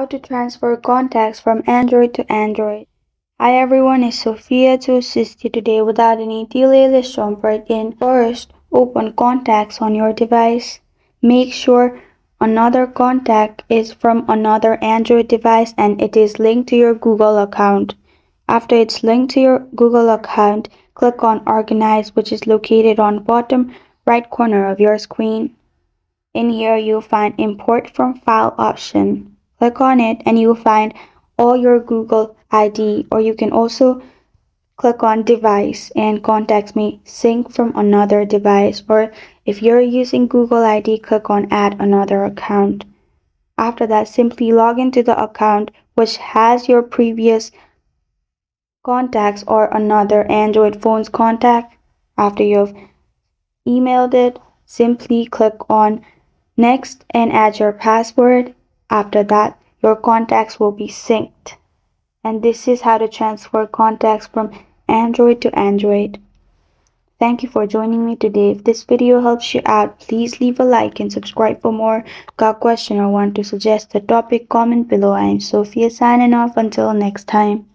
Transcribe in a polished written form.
How to transfer contacts from Android to Android. Hi everyone, it's Sophia to assist you today. Without any delay, let's jump right in. First, open contacts on your device. Make sure another contact is from another Android device and it is linked to your Google account. After it's linked to your Google account, click on Organize, which is located on bottom right corner of your screen. In here, you'll find Import from File option. Click on it and you'll find all your Google ID, or you can also click on Device and Contacts may sync from another device, or if you're using Google ID, click on Add another account. After that, simply log into the account which has your previous contacts or another Android phone's contact. After you've emailed it, simply click on Next and add your password. After that, your contacts will be synced. And this is how to transfer contacts from Android to Android. Thank you for joining me today. If this video helps you out, please leave a like and subscribe for more. Got a question or want to suggest a topic, comment below. I am Sophia signing off until next time.